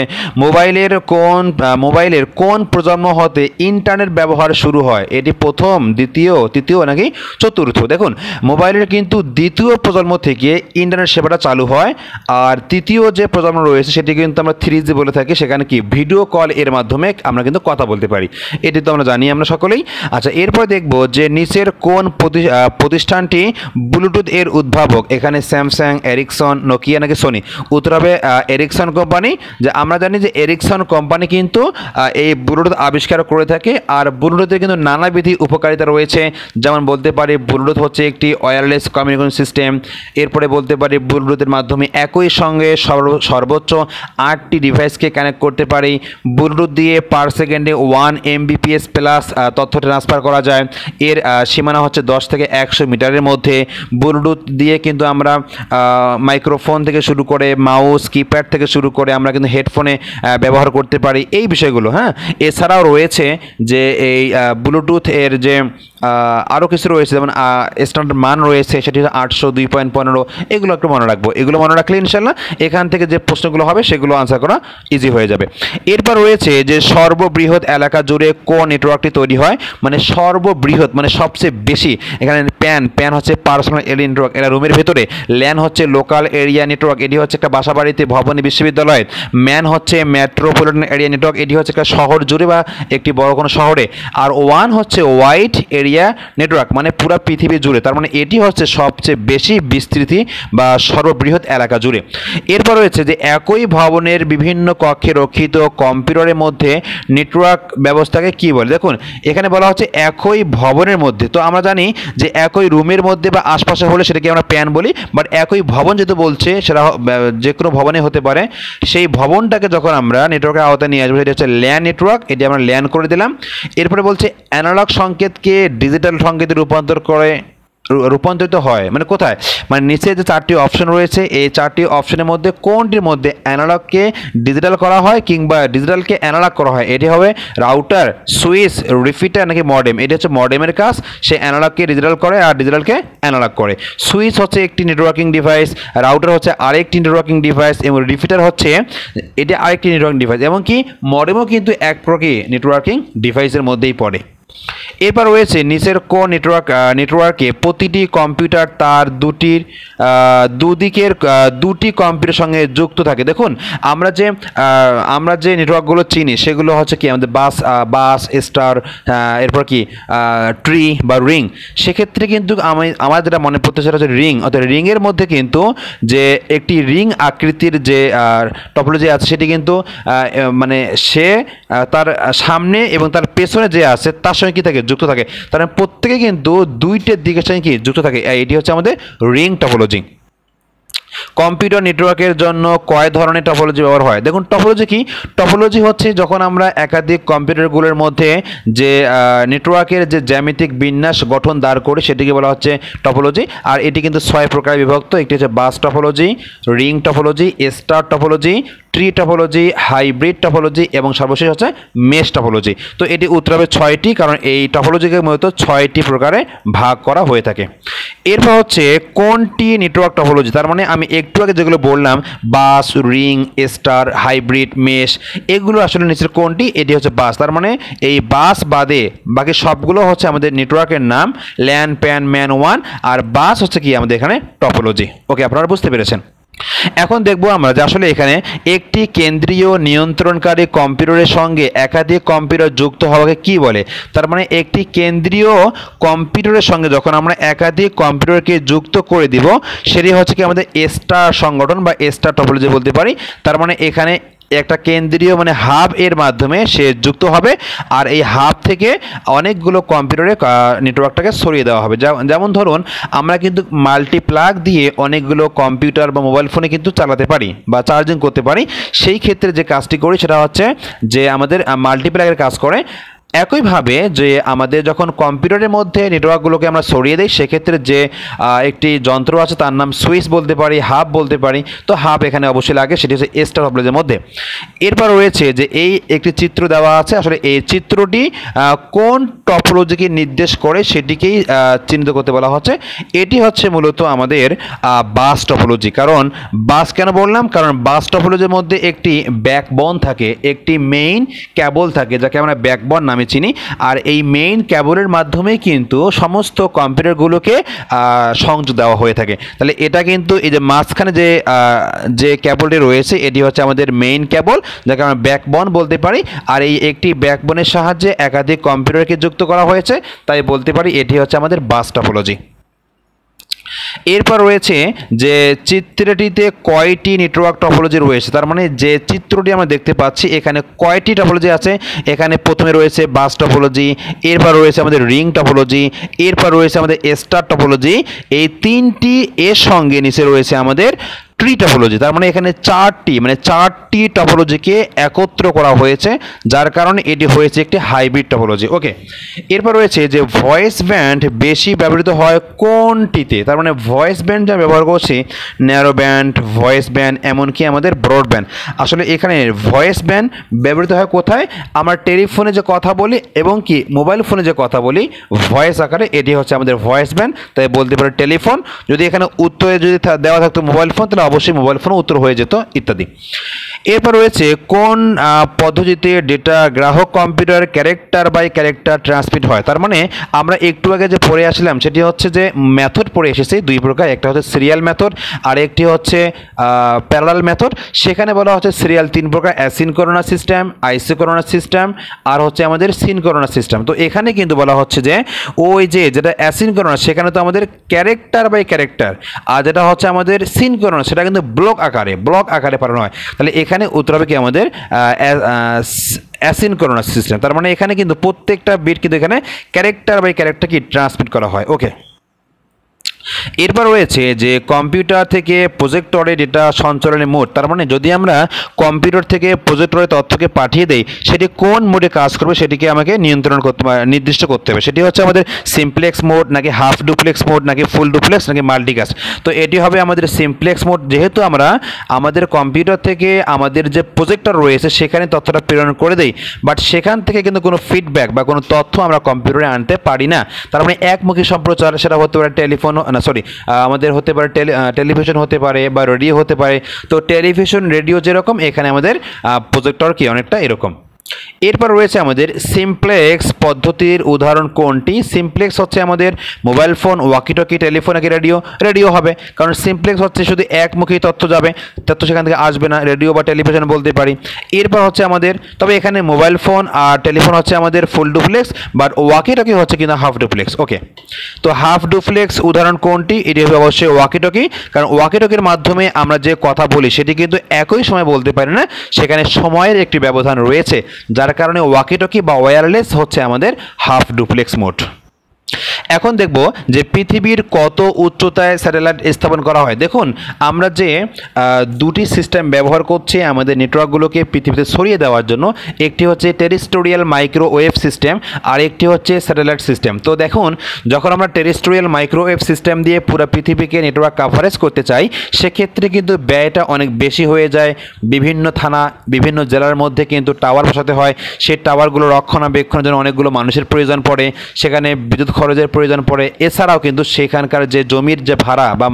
মোবাইলের কোন প্রজন্ম হতে ইন্টারনেট ব্যবহার শুরু হয়? এটি প্রথম, দ্বিতীয়, তৃতীয় নাকি চতুর্থ? দেখুন, মোবাইলের কিন্তু দ্বিতীয় প্রজন্ম থেকে ইন্টারনেট সেবাটা চালু হয়, আর তৃতীয় যে প্রজন্ম রয়েছে সেটি কিন্তু আমরা 3G বলে থাকি। সেখানে কি ভিডিও কল এর মাধ্যমে আমরা কিন্তু কথা বলতে পারি, এটি তো আমরা জানি আমরা সকলেই। আচ্ছা, এরপরে দেখব যে নিচের কোন প্রতিষ্ঠানটি ব্লুটুথ এর উদ্ভাবক? এখানে স্যামসাং, এরিকসন, নোকিয়া নাকি সোনি? উত্তর হবে এরিকসন কোম্পানি। যে আমরা জানি যে এরিকসন কোম্পানি কিন্তু এই ব্লুটুথ আবিষ্কার করে থাকে, আর ব্লুটুথের কিন্তু নানাবিধ উপকারিতা রয়েছে। যেমন বলতে পারি ব্লুটুথ হচ্ছে একটি ওয়্যারলেস কমিউনিকেশন সিস্টেম। এরপরে বলতে পারি ব্লুটুথের মাধ্যমে একই সঙ্গে সর্বোচ্চ 8টি ডিভাইসকে কানেক্ট করতে পারি। ব্লুটুথ দিয়ে পার সেকেন্ডে 1 Mbps প্লাস তথ্য ট্রান্সফার করা যায়। এর সীমানা হচ্ছে 10 থেকে 100 মিটারের মধ্যে। ব্লুটুথ দিয়ে কিন্তু আমরা মাইক্রোফোন থেকে শুরু করে মাউস, কিপ্যাড থেকে শুরু করে আমরা কিন্তু হেডফোনে ব্যবহার করতে পারি, এই বিষয়গুলো। হ্যাঁ, এছাড়াও রয়েছে যে এই ব্লুটুথ এর যে আরও কিছু রয়েছে, যেমন স্ট্যান্ডার্ড মান রয়েছে, সেটি হচ্ছে 802.15। এগুলো একটু মনে রাখবো, এগুলো মনে রাখলে ইনশাল্লাহ এখান থেকে যে প্রশ্নগুলো হবে সেগুলো আনসার করা ইজি হয়ে যাবে। এরপর রয়েছে যে সর্ববৃহৎ এলাকা জুড়ে কোন নেটওয়ার্কটি তৈরি হয়? মানে সর্ববৃহৎ মানে সবচেয়ে বেশি। এখানে প্যান হচ্ছে পার্সোনাল এরিয়া নেটওয়ার্ক, এটা রুমের ভেতরে। ল্যান হচ্ছে লোকাল এরিয়া নেটওয়ার্ক, এটি হচ্ছে একটা বাসাবাড়িতে, ভবনে, বিশ্ববিদ্যালয়ে। ম্যান হচ্ছে মেট্রোপলিটন এরিয়া নেটওয়ার্ক, এটি হচ্ছে একটা শহর জুড়ে বা একটি বড় কোনো শহরে। আর ওয়ান হচ্ছে ওয়াইড এরিয়া নেটওয়ার্ক, মানে পুরো পৃথিবী জুড়ে। তার মানে এটি হচ্ছে সবচেয়ে বেশি বিস্তৃতি বা সর্ববৃহৎ এলাকা জুড়ে। এরপর রয়েছে যে একই ভবনের বিভিন্ন কক্ষে রক্ষিত কম্পিউটারের মধ্যে নেটওয়ার্ক ব্যবস্থাকে কি বলে? দেখুন, এখানে বলা হচ্ছে একই ভবনের মধ্যে। তো আমরা জানি যে একই রুমের মধ্যে বা আশপাশে হলে সেটাকে আমরা প্যান বলি, বাট একই ভবন যেহেতু বলছে সেটা যে কোনো ভবনে হতে পারে। সেই ভবনটাকে যখন আমরা নেটওয়ার্কের আওতায় নিয়ে আসবো সেটা হচ্ছে ল্যান নেটওয়ার্ক, এটি আমরা ল্যান করে দিলাম। এরপরে বলছে অ্যানালগ সংকেতকে ডিজিটাল সংকেতে রূপান্তরিত হয়, মানে কোথায়? মানে নিচে যে 4টি অপশন রয়েছে, এই 4টি অপশনের মধ্যে কোনটির মধ্যে অ্যানালগকে ডিজিটাল করা হয় কিংবা ডিজিটালকে অ্যানালগ করা হয়? এটি হবে রাউটার, সুইচ, রিপিটার নাকি মডেম? এটি হচ্ছে মডেমের কাজ, সে অ্যানালগকে ডিজিটাল করে আর ডিজিটালকে অ্যানালগ করে। সুইচ হচ্ছে একটি নেটওয়ার্কিং ডিভাইস, রাউটার হচ্ছে আরেকটি নেটওয়ার্কিং ডিভাইস, এবং রিপিটার হচ্ছে এটি আরেকটি নেটওয়ার্কিং ডিভাইস, এমনকি মডেমও কিন্তু এক প্রকার নেটওয়ার্কিং ডিভাইসের মধ্যেই পড়ে। এরপর রয়েছে নিচের কোন নেটওয়ার্কে প্রতিটি কম্পিউটার তার দুদিকের দুটি কম্পিউটারের সঙ্গে যুক্ত থাকে? দেখুন, আমরা যে নেটওয়ার্কগুলো চিনি সেগুলো হচ্ছে কি আমাদের বাস, স্টার, এরপর কি ট্রি বা রিং। সেক্ষেত্রে কিন্তু আমার যেটা মনে পড়তে সেটা হচ্ছে রিং। অর্থাৎ রিংয়ের মধ্যে কিন্তু যে একটি রিং আকৃতির যে টপোলজি আছে সেটি কিন্তু মানে সে তার সামনে এবং তার পেছনে যে আছে তার সঙ্গে কি থাকে? যুক্ত থাকে। তার মানে প্রত্যেকে কিন্তু দুইটার দিকের সঙ্গে কি যুক্ত থাকে। এটি হচ্ছে আমাদের রিং টপোলজি। কম্পিউটার নেটওয়ার্কের জন্য কয় ধরনের টপোলজি ব্যবহার হয়? দেখুন, টপোলজি কি? টপোলজি হচ্ছে যখন আমরা একাধিক কম্পিউটারগুলোর মধ্যে যে নেটওয়ার্কের যে জ্যামিতিক বিন্যাস গঠন দাঁড় করি সেটিকে বলা হচ্ছে টপোলজি। আর এটি কিন্তু 6 প্রকারে বিভক্ত। একটি হচ্ছে bus topology, ring topology, star topology, tree topology, hybrid topology এবং সর্বশেষ হচ্ছে মেশ টপোলজি। তো এটি উত্তর হবে 6টি, কারণ এই টপোলজিকে মূলত 6টি প্রকারে ভাগ করা হয়ে থাকে। এরপর হচ্ছে কোনটি নেটওয়ার্ক টপোলজি? তার মানে আমি একটু আগে যেগুলো বললাম বাস, রিং, স্টার, হাইব্রিড, মেশ, এগুলো আসলে নিচের কোনটি? এটি হচ্ছে বাস। তার মানে এই বাস বাদে বাকি সবগুলো হচ্ছে আমাদের নেটওয়ার্কের নাম, ল্যান, প্যান, ম্যান, ওয়ান, আর বাস হচ্ছে কি আমাদের এখানে টপোলজি। ওকে, আপনারা বুঝতে পেরেছেন। এখন দেখব আমরা যে আসলে এখানে একটি কেন্দ্রীয় নিয়ন্ত্রণকারী কম্পিউটারের সঙ্গে একাধিক কম্পিউটার যুক্ত হওয়াকে কি বলে? তার মানে একটি কেন্দ্রীয় কম্পিউটারের সঙ্গে যখন আমরা একাধিক কম্পিউটারকে যুক্ত করে দিব সেটি হচ্ছে কি আমাদের স্টার সংগঠন বা স্টার টপোলজি বলতে পারি। তার মানে এখানে একটা কেন্দ্রীয় মানে হাব এর মাধ্যমে সে যুক্ত হবে, আর এই হাব থেকে অনেকগুলো কম্পিউটারে নেটওয়ার্কটাকে ছড়িয়ে দেওয়া হবে। যেমন ধরুন, আমরা কিন্তু মাল্টিপ্লাগ দিয়ে অনেকগুলো কম্পিউটার বা মোবাইল ফোনে কিন্তু চালাতে পারি বা চার্জিং করতে পারি। সেই ক্ষেত্রে যে কাজটি করি সেটা হচ্ছে যে আমাদের মাল্টিপ্লাগের কাজ করে। একইভাবে যে আমাদের যখন কম্পিউটারের মধ্যে নেটওয়ার্কগুলোকে আমরা সরিয়ে দিই সেক্ষেত্রে যে একটি যন্ত্র আছে তার নাম সুইচ বলতে পারি, হাব বলতে পারি। তো হাব এখানে অবশ্যই লাগে, সেটি হচ্ছে এস্টার টপোলজির মধ্যে। এরপর রয়েছে যে এই একটি চিত্র দেওয়া আছে, আসলে এই চিত্রটি কোন টপোলজিকে নির্দেশ করে সেটিকেই চিহ্নিত করতে বলা হচ্ছে। এটি হচ্ছে মূলত আমাদের বাস টপোলজি। কারণ বাস কেন বললাম, কারণ বাস টপোলজির মধ্যে একটি ব্যাকবোন থাকে, একটি মেইন কেবল থাকে যাকে আমরা ব্যাকবোন নামে চিনি। আর এই মেইন কেবলের মাধ্যমে কিন্তু সমস্ত কম্পিউটারগুলোকে সংযোগ দেওয়া হয়ে থাকে। তাহলে এটা কিন্তু এই যে মাঝখানে যে কেবলটি রয়েছে এটি হচ্ছে আমাদের মেইন কেবল যাকে আমরা ব্যাকবোন বলতে পারি। আর এই একটি ব্যাকবোনের সাহায্যে একাধিক কম্পিউটারকে যুক্ত করা হয়েছে, তাই বলতে পারি এটি হচ্ছে আমাদের বাস টপোলজি। এরপর রয়েছে যে চিত্রটিতে কয়টি নেটওয়ার্ক টপোলজি রয়েছে, তার মানে যে চিত্রটি আমরা দেখতে পাচ্ছি এখানে কয়টি টপোলজি আছে। এখানে প্রথমে রয়েছে বাস টপোলজি, এরপর রয়েছে আমাদের রিং টপোলজি, এরপর রয়েছে আমাদের স্টার টপোলজি। এই তিনটি এর সঙ্গে নিচে রয়েছে আমাদের ট্রি টপোলজি। তার মানে এখানে চারটি টপোলজিকে একত্র করা হয়েছে, যার কারণে এটি হয়েছে একটি হাইব্রিড টপোলজি। ওকে, এরপর রয়েছে যে ভয়েস ব্যান্ড বেশি ব্যবহৃত হয় কোনটিতে। তার মানে ভয়েস ব্যান্ড যা ব্যবহার করছি, ন্যারো ব্যান্ড, ভয়েস ব্যান্ড, এমনকি আমাদের ব্রডব্যান্ড। আসলে এখানে ভয়েস ব্যান্ড ব্যবহৃত হয় কোথায়, আমরা টেলিফোনে যে কথা বলি এবং কি মোবাইল ফোনে যে কথা বলি ভয়েস আকারে, এটি হচ্ছে আমাদের ভয়েস ব্যান্ড, তাই বলতে পারি টেলিফোন। যদি এখানে উত্তরে যদি দেওয়া থাকতো মোবাইল ফোন, তাহলে অবশ্যই মোবাইল ফোনে উত্তর হয়ে যেত ইত্যাদি। এরপর রয়েছে কোন পদ্ধতিতে ডেটা গ্রাহক computer character by character transmit হয়। তার মানে আমরা একটু আগে যে পড়ে আসলাম সেটি হচ্ছে যে মেথড পড়ে এসেছি দুই প্রকার, একটা হচ্ছে সিরিয়াল মেথড আর একটি হচ্ছে প্যারালাল মেথড। সেখানে বলা হচ্ছে সিরিয়াল তিন প্রকার, অ্যাসিনক্রোনাস সিস্টেম, আইসোক্রোনাস সিস্টেম আর হচ্ছে আমাদের সিনক্রোনাস সিস্টেম। তো এখানে কিন্তু বলা হচ্ছে যে ওই যেটা অ্যাসিনক্রোনাস সেখানে তো আমাদের ক্যারেক্টার বাই ক্যারেক্টার, আর যেটা হচ্ছে আমাদের সিনক্রোনাস সেটা কিন্তু ব্লক আকারে পাঠানো হয়। তাহলে এখানে উত্তর হবে কি আমাদের অ্যাসিনক্রোনাস সিস্টেম। তার মানে এখানে কিন্তু প্রত্যেকটা বিট কিন্তু এখানে ক্যারেক্টার বাই ক্যারেক্টার কি ট্রান্সমিট করা হয়। ওকে, এরপর রয়েছে যে কম্পিউটার থেকে প্রজেক্টরে ডেটা সঞ্চালনের মোড। তার মানে যদি আমরা কম্পিউটার থেকে প্রজেক্টরে তথ্যকে পাঠিয়ে দেই সেটি কোন মোডে কাজ করবে সেটিকে আমাকে নির্দিষ্ট করতে হবে। সেটি হচ্ছে আমাদের সিমপ্লেক্স মোড নাকি হাফ ডুপ্লেক্স মোড নাকি ফুল ডুপ্লেক্স নাকি মাল্টিকাস্ট। তো এটি হবে আমাদের সিমপ্লেক্স মোড, যেহেতু আমরা আমাদের কম্পিউটার থেকে আমাদের যে প্রজেক্টর রয়েছে সেখানে তথ্যটা প্রেরণ করে দেই, বাট সেখান থেকে কিন্তু কোনো ফিডব্যাক বা কোনো তথ্য আমরা কম্পিউটারে আনতে পারি না। তার মানে একমুখী সম্প্রচার, সেটা হতে পারে টেলিফোন আমাদের হতে পারে টেলিভিশন হতে পারে বা রেডিও হতে পারে। তো টেলিভিশন রেডিও যেরকম এখানে আমাদের প্রজেক্টর কি অনেকটা এরকম। এরপর রয়েছে আমাদের সিমপ্লেক্স পদ্ধতির উদাহরণ কোনটি। সিমপ্লেক্স হচ্ছে আমাদের মোবাইল ফোন, ওয়াকিটকি, টেলিফোন নাকি রেডিও হবে, কারণ সিমপ্লেক্স হচ্ছে শুধু একমুখী তথ্য যাবে, তথ্য সেখান থেকে আসবে না, রেডিও বা টেলিভিশন বলতে পারি। এরপর হচ্ছে আমাদের, তবে এখানে মোবাইল ফোন আর টেলিফোন হচ্ছে আমাদের ফুল ডুপ্লেক্স, বাট ওয়াকিটকি হচ্ছে কিন্তু হাফ ডুপ্লেক্স। ওকে, তো হাফ ডুপ্লেক্স উদাহরণ কোনটি, এটি হবে অবশ্যই ওয়াকিটকি, কারণ ওয়াকিটকির মাধ্যমে আমরা যে কথা বলি সেটি কিন্তু একই সময় বলতে পারি না, সেখানে সময়ের একটি ব্যবধান রয়েছে, যার কারণে ওয়াকিটকি বা ওয়্যারলেস হচ্ছে আমাদের হাফ ডুপ্লেক্স মোড। এখন দেখব যে পৃথিবীর কত উচ্চতায় স্যাটেলাইট স্থাপন করা হয়। দেখুন, আমরা যে দুটি সিস্টেম ব্যবহার করছি আমাদের নেটওয়ার্কগুলোকে পৃথিবীতে ছড়িয়ে দেওয়ার জন্য, একটি হচ্ছে টেরেস্ট্রিয়াল মাইক্রোওয়েভ সিস্টেম আর একটি হচ্ছে স্যাটেলাইট সিস্টেম। তো দেখুন, যখন আমরা টেরেস্ট্রিয়াল মাইক্রোওয়েভ সিস্টেম দিয়ে পুরো পৃথিবীকে নেটওয়ার্ক কাভারেজ করতে চাই সেক্ষেত্রে কিন্তু ব্যয়টা অনেক বেশি হয়ে যায়। বিভিন্ন থানা, বিভিন্ন জেলার মধ্যে কিন্তু টাওয়ার বসাতে হয়, সেই টাওয়ারগুলো রক্ষণাবেক্ষণের জন্য অনেকগুলো মানুষের প্রয়োজন পড়ে, সেখানে বিদ্যুৎ খরচের প্রয়োজন পড়ে। এছাড়াও কিন্তু সেখানকার যে জমির যে ভাড়া বা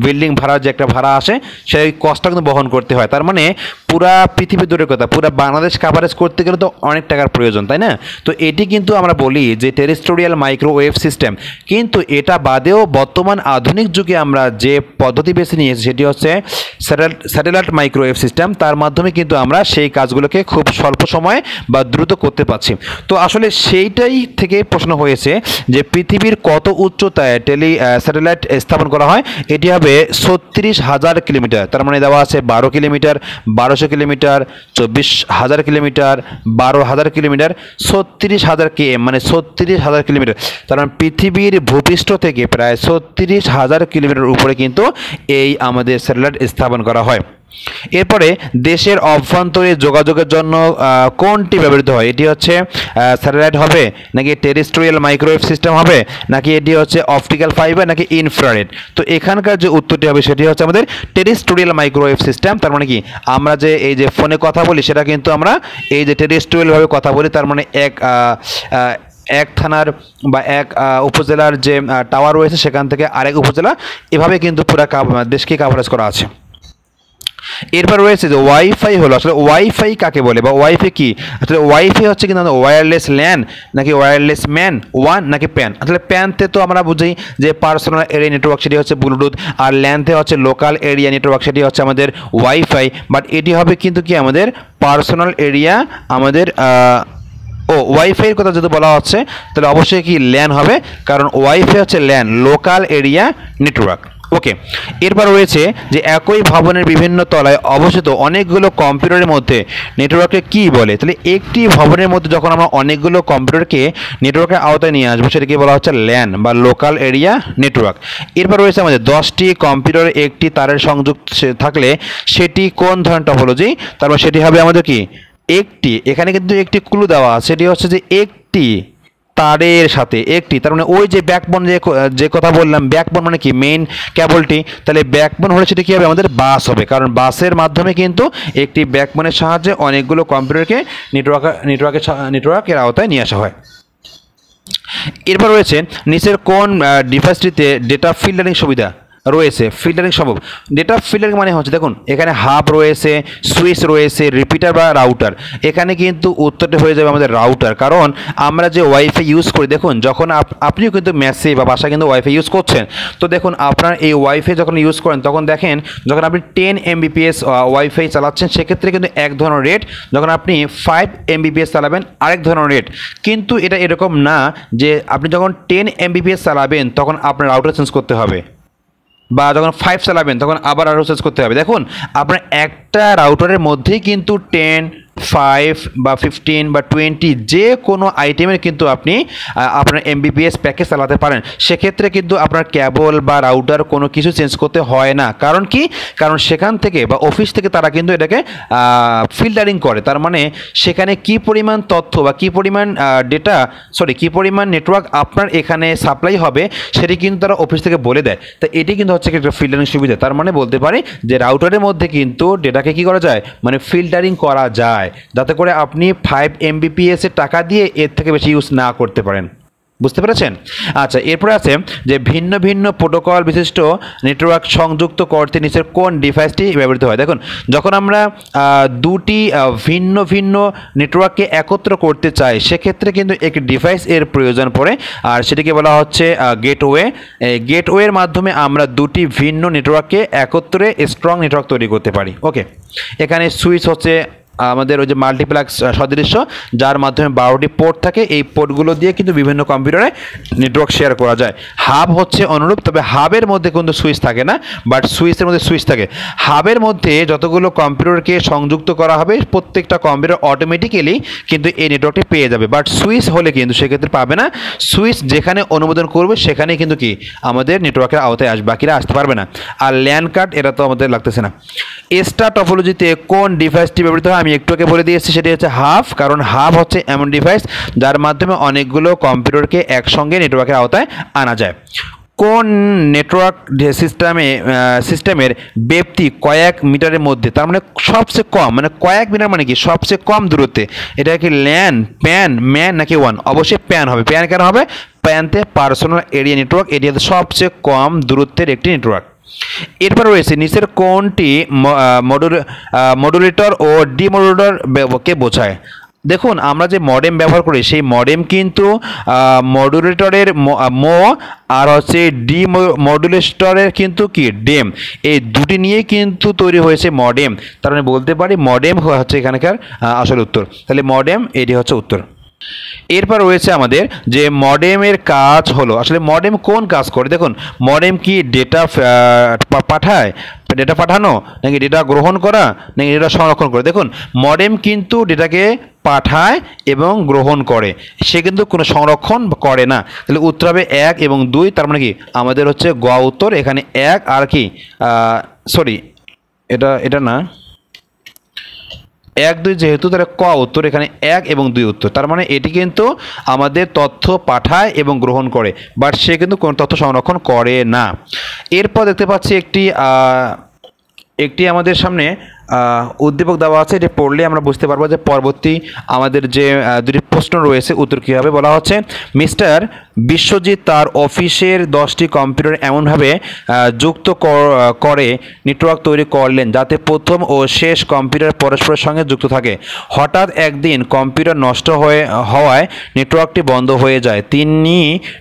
বিল্ডিং ভাড়ার যে একটা ভাড়া আসে সেই কষ্টটা কিন্তু বহন করতে হয়। তার মানে পুরা পৃথিবী দূরের কথা, পুরা বাংলাদেশ কাভারেজ করতে গেলে তো অনেক টাকার প্রয়োজন, তাই না? তো এটি কিন্তু আমরা বলি যে টেরেস্ট্রিয়াল মাইক্রোওয়েভ সিস্টেম। কিন্তু এটা বাদেও বর্তমান আধুনিক যুগে আমরা যে পদ্ধতি বেছে নিয়েছি সেটি হচ্ছে স্যাটেলাইট মাইক্রোওয়েভ সিস্টেম। তার মাধ্যমে কিন্তু আমরা সেই কাজগুলোকে খুব স্বল্প সময়ে বা দ্রুত করতে পারছি। তো আসলে সেইটাই থেকে প্রশ্ন হয়েছে যে পৃথিবীর কত উচ্চতায় স্যাটেলাইট স্থাপন করা হয়। এটি হবে 36,000 কিলোমিটার। তার মানে দেওয়া আছে 12 kilometre, 1200 kilometre, 24,000 kilometre, 12,000 kilometre, 36,000 km মানে 36,000 কিলোমিটার। তার মানে পৃথিবীর ভূপৃষ্ঠ থেকে প্রায় 36,000 কিলোমিটার উপরে কিন্তু এই আমাদের স্যাটেলাইট স্থাপন করা হয়। এরপরে দেশের অভ্যন্তরে যোগাযোগের জন্য কোনটি ব্যবহৃত হয়? এটি হচ্ছে স্যাটেলাইট হবে, নাকি টেরেস্ট্রিয়াল মাইক্রোওয়েভ সিস্টেম হবে, নাকি এটি হচ্ছে অপটিক্যাল ফাইবার, নাকি ইনফ্রারেড? তো এখানকার যে উত্তরটি হবে সেটি হচ্ছে আমাদের টেরেস্ট্রিয়াল মাইক্রোওয়েভ সিস্টেম। তার মানে কি, আমরা যে এই যে ফোনে কথা বলি সেটা কিন্তু আমরা এই যে টেরেস্ট্রিয়ালভাবে কথা বলি, তার মানে এক থানার বা এক উপজেলার যে টাওয়ার রয়েছে সেখান থেকে আরেক উপজেলা, এভাবে কিন্তু পুরো দেশকে কাভারেজ করা আছে। এরপর রয়েছে যে ওয়াইফাই হলো, আসলে ওয়াইফাই কাকে বলে বা ওয়াইফাই কি? আসলে ওয়াইফাই হচ্ছে কিন্তু ওয়্যারলেস ল্যান, নাকি ওয়্যারলেস ম্যান ওয়ান, নাকি প্যান? আসলে প্যানতে তো আমরা বুঝি যে পার্সোনাল এরিয়া নেটওয়ার্ক, সেটি হচ্ছে ব্লুটুথ, আর ল্যানতে হচ্ছে লোকাল এরিয়া নেটওয়ার্ক, সেটি হচ্ছে আমাদের ওয়াইফাই। বাট এটি হবে কিন্তু কি আমাদের পার্সোনাল এরিয়া, আমাদের ওয়াইফাইয়ের কথা যদি বলা হচ্ছে তাহলে অবশ্যই কি ল্যান হবে, কারণ ওয়াইফাই হচ্ছে ল্যান, লোকাল এরিয়া নেটওয়ার্ক। ওকে, এরপর রয়েছে যে একই ভবনের বিভিন্ন তলায় অবস্থিত অনেকগুলো কম্পিউটারের মধ্যে নেটওয়ার্ককে কী বলে? তাহলে একটি ভবনের মধ্যে যখন আমরা অনেকগুলো কম্পিউটারকে নেটওয়ার্কের আওতায় নিয়ে আসবো সেটাকে বলা হচ্ছে ল্যান বা লোকাল এরিয়া নেটওয়ার্ক। এরপর রয়েছে আমাদের 10টি কম্পিউটার একটি তারের সংযোগ থাকলে সেটি কোন ধরনের টপোলজি? তারপর সেটি হবে আমাদের কি একটি, এখানে কিন্তু একটি ক্লু দেওয়া আছে, সেটি হচ্ছে যে একটি তারের সাথে একটি, তার মানে ওই যে ব্যাকবোন যে কথা বললাম, ব্যাকবোন মানে কি মেইন কেবলটি, তাহলে ব্যাকবোন হলে সেটা কী হবে আমাদের বাস হবে, কারণ বাসের মাধ্যমে কিন্তু একটি ব্যাকবোনের সাহায্যে অনেকগুলো কম্পিউটারকে নেটওয়ার্কের আওতায় নিয়ে আসা হয়। এরপর রয়েছে নিচের কোন ডিভাইসটিতে ডেটা ফিল্টারিং সুবিধা রয়েছে? ফিল্টারিং সম্ভব। ডেটা ফিল্টারিং মানে হচ্ছে, দেখুন এখানে হাব রয়েছে, সুইচ রয়েছে, রিপিটার বা রাউটার। এখানে কিন্তু উত্তরটা হয়ে যাবে আমাদের রাউটার, কারণ আমরা যে ওয়াইফাই ইউজ করি, দেখুন যখন আপনিও কিন্তু মেসে বা বাসায় কিন্তু ওয়াইফাই ইউজ করছেন, তো দেখুন আপনার এই ওয়াইফাই যখন ইউজ করেন তখন দেখেন যখন আপনি 10 Mbps ওয়াইফাই চালাচ্ছেন সেক্ষেত্রে কিন্তু এক ধরনের রেট, যখন আপনি 5 Mbps চালাবেন আরেক ধরনের রেট। কিন্তু এটা এরকম না যে আপনি যখন 10 Mbps চালাবেন তখন আপনার রাউটার চেঞ্জ করতে হবে, বা যখন 5 চালাবেন তখন আবার আরও চেঞ্জ করতে হবে। দেখুন আপনার একটা রাউটারের মধ্যেই কিন্তু 10, 5 বা 15 বা 20 যে কোনো আইটেমের কিন্তু আপনি আপনার MBPS প্যাকেজ চালাতে পারেন। সেক্ষেত্রে কিন্তু আপনার কেবল বা রাউটার কোনো কিছু চেঞ্জ করতে হয় না। কারণ কি? কারণ সেখান থেকে বা অফিস থেকে তারা কিন্তু এটাকে ফিল্টারিং করে, তার মানে সেখানে কি পরিমাণ তথ্য বা কি পরিমাণ কি পরিমাণ নেটওয়ার্ক আপনার এখানে সাপ্লাই হবে সেটি কিন্তু তারা অফিস থেকে বলে দেয়। তো এটি কিন্তু হচ্ছে একটা ফিল্টারিং সুবিধা। তার মানে বলতে পারি যে রাউটারের মধ্যে কিন্তু ডেটাকে কি করা যায়, মানে ফিল্টারিং করা যায়, যাতে করে আপনি 5 Mbps এর টাকা দিয়ে এর থেকে বেশি ইউজ না করতে পারেন। বুঝতে পেরেছেন? আচ্ছা, এরপরে আছে যে ভিন্ন ভিন্ন প্রোটোকল বিশিষ্ট নেটওয়ার্ক সংযুক্ত করতে নিচের কোন ডিভাইসটি ব্যবহৃত হয়? দেখুন যখন আমরা দুটি ভিন্ন ভিন্ন নেটওয়ার্ককে একত্র করতে চাই সেক্ষেত্রে কিন্তু একটি ডিভাইস এর প্রয়োজন পড়ে, আর সেটিকে বলা হচ্ছে গেটওয়ে। গেটওয়ের মাধ্যমে আমরা দুটি ভিন্ন নেটওয়ার্ককে একত্রে স্ট্রং নেটওয়ার্ক তৈরি করতে পারি। ওকে, এখানে সুইচ হচ্ছে আমাদের ওই যে মাল্টিপ্লেক্স সদৃশ্য, যার মাধ্যমে 12টি পোর্ট থাকে, এই পোর্টগুলো দিয়ে কিন্তু বিভিন্ন কম্পিউটারে নেটওয়ার্ক শেয়ার করা যায়। হাব হচ্ছে অনুরূপ, তবে হাবের মধ্যে কিন্তু সুইচ থাকে না, বাট সুইচের মধ্যে সুইচ থাকে। হাবের মধ্যে যতগুলো কম্পিউটারকে সংযুক্ত করা হবে প্রত্যেকটা কম্পিউটার অটোমেটিক্যালি কিন্তু এই নেটওয়ার্কটি পেয়ে যাবে, বাট সুইচ হলে কিন্তু সেক্ষেত্রে পাবে না। সুইচ যেখানে অনুমোদন করবে সেখানেই কিন্তু কি আমাদের নেটওয়ার্কের আওতায় আসবে, বাকিরা আসতে পারবে না। আর ল্যান কার্ড এটা তো আমাদের লাগতেছে না। স্টার টপোলজিতে কোন ডিভাইসটি ব্যবহৃত হয়? আমি একটু আগে বলে দিয়েছি, সেটি হচ্ছে হাব, কারণ হাব হচ্ছে এমন ডিভাইস যার মাধ্যমে অনেকগুলো কম্পিউটারকে একসঙ্গে নেটওয়ার্কের আওতায় আনা যায়। কোন নেটওয়ার্ক সিস্টেমের ব্যাপ্তি কয়েক মিটারের মধ্যে, তার মানে সবচেয়ে কম, মানে কয়েক মিটার মানে কি সবচেয়ে কম দূরত্বে, এটা কি ল্যান, প্যান, ম্যান নাকি ওয়ান? অবশ্যই প্যান হবে। প্যান কেন হবে? প্যানতে পার্সোনাল এরিয়া নেটওয়ার্ক, এটি হচ্ছে সবচেয়ে কম দূরত্বের একটি নেটওয়ার্ক। এরপর রয়েছে নিচের কোনটি মডুলেটর ও ডিমডুলেটরকে বোঝায়? দেখুন আমরা যে মডেম ব্যবহার করি সেই মডেম কিন্তু মডুলেটরের আর হচ্ছে ডিমডুলেটরের কিন্তু কি ডেম, এই দুটি নিয়েই কিন্তু তৈরি হয়েছে মডেম। তার মানে বলতে পারি মডেম হচ্ছে এখানকার আসল উত্তর। তাহলে মডেম এটি হচ্ছে উত্তর। এরপর রয়েছে আমাদের যে মডেমের কাজ হলো, আসলে মডেম কোন কাজ করে? দেখুন মডেম কি ডেটা পাঠায়, ডেটা পাঠানো, নাকি ডেটা গ্রহণ করা, নাকি ডেটা সংরক্ষণ করে? দেখুন মডেম কিন্তু ডেটাকে পাঠায় এবং গ্রহণ করে, সে কিন্তু কোনো সংরক্ষণ করে না। তাহলে উত্তর হবে 1 এবং 2। তার মানে কি আমাদের হচ্ছে গ উত্তর। এখানে 1 আর কি এটা এটা না, 1 2 যেহেতু, তাহলে ক উত্তর, এখানে 1 এবং 2 উত্তর। তার মানে এটি কিন্তু আমাদের তথ্য পাঠায় এবং গ্রহণ করে, বাট সে কিন্তু কোনো তথ্য সংরক্ষণ করে না। এরপর দেখতে পাচ্ছি একটি আমাদের সামনে উদ্দীপক দেওয়া আছে। এটি পড়লে আমরা বুঝতে পারবো যে পরবর্তী আমাদের যে দুটি প্রশ্ন রয়েছে উত্তর কী হবে। বলা হচ্ছে, মিস্টার বিশ্বজিৎ তার অফিসের 10টি কম্পিউটার এমনভাবে যুক্ত করে নেটওয়ার্ক তৈরি করলেন যাতে প্রথম ও শেষ কম্পিউটার পরস্পরের সঙ্গে যুক্ত থাকে। হঠাৎ একদিন কম্পিউটার নষ্ট হওয়ায় নেটওয়ার্কটি বন্ধ হয়ে যায়। তিনি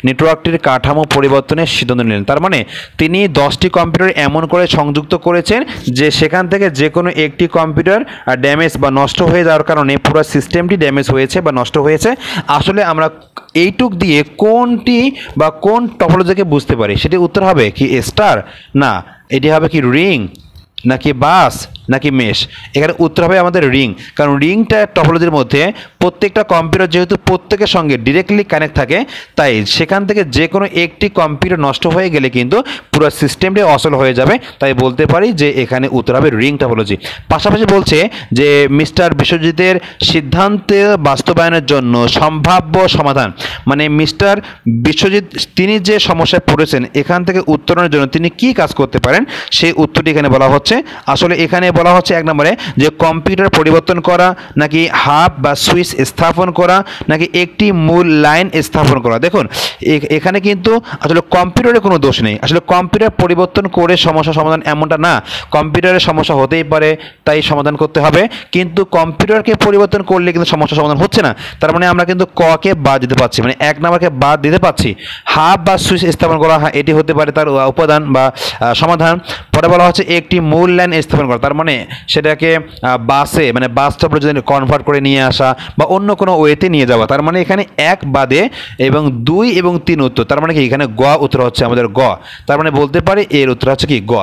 নেটওয়ার্কটির কাঠামো পরিবর্তনের সিদ্ধান্ত নিলেন। তার মানে তিনি 10টি কম্পিউটার এমন করে সংযুক্ত করেছেন যে সেখান থেকে যে কোনো একটি কম্পিউটার ড্যামেজ বা নষ্ট হয়ে যাওয়ার কারণে পুরো সিস্টেমটি ড্যামেজ হয়েছে বা নষ্ট হয়েছে। আসলে আমরা এইটুক দিয়ে কোনটি বা কোন টপোলজিকে বুঝতে পারি? সেটি উত্তর হবে কি স্টার, না এটি হবে কি রিং, নাকি বাস, নাকি মেশ? এখানে উত্তর হবে আমাদের রিং, কারণ রিংটা টপোলজির মধ্যে প্রত্যেকটা কম্পিউটার যেহেতু প্রত্যেকের সঙ্গে ডিরেক্টলি কানেক্ট থাকে, তাই সেখান থেকে যে কোনো একটি কম্পিউটার নষ্ট হয়ে গেলে কিন্তু পুরো সিস্টেমটি অচল হয়ে যাবে। তাই বলতে পারি যে এখানে উত্তর হবে রিং টপোলজি। পাশাপাশি বলছে যে মিস্টার বিশ্বজিতের সিদ্ধান্তে বাস্তবায়নের জন্য সম্ভাব্য সমাধান, মানে মিস্টার বিশ্বজিৎ তিনি যে সমস্যায় পড়েছেন এখান থেকে উত্তরণের জন্য তিনি কি কাজ করতে পারেন সেই উত্তরটি এখানে বলা হচ্ছে। আসলে এখানে বলা হচ্ছে 1 নম্বরে যে কম্পিউটার পরিবর্তন করা, নাকি হাব বা সুইচ স্থাপন করা, নাকি একটি মূল লাইন স্থাপন করা। দেখুন এখানে কিন্তু আসলে কম্পিউটারের কোনো দোষ নেই। আসলে কম্পিউটার পরিবর্তন করে সমস্যা সমাধান এমনটা না, কম্পিউটারের সমস্যা হতেই পারে তাই সমাধান করতে হবে, কিন্তু কম্পিউটারকে পরিবর্তন করলে কিন্তু সমস্যা সমাধান হচ্ছে না। তার মানে আমরা কিন্তু ককে বাদ দিতে পারছি, মানে 1 নম্বরকে বাদ দিতে পারছি। হাব বা সুইচ স্থাপন করা, এটি হতে পারে তার উপাদান বা সমাধান। পরে বলা হচ্ছে একটি মূল লাইন স্থাপন করা, তার মানে সেটাকে বাসে মানে বাস টপোলজি কনভার্ট করে নিয়ে আসা বা অন্য কোনো ওয়েতে নিয়ে যাওয়া। তার মানে এখানে 1 বাদে এবং 2 এবং 3 উত্তর। তার মানে কি এখানে গ উত্তর হচ্ছে আমাদের গ। তার মানে বলতে পারি এর উত্তর হচ্ছে কি গ।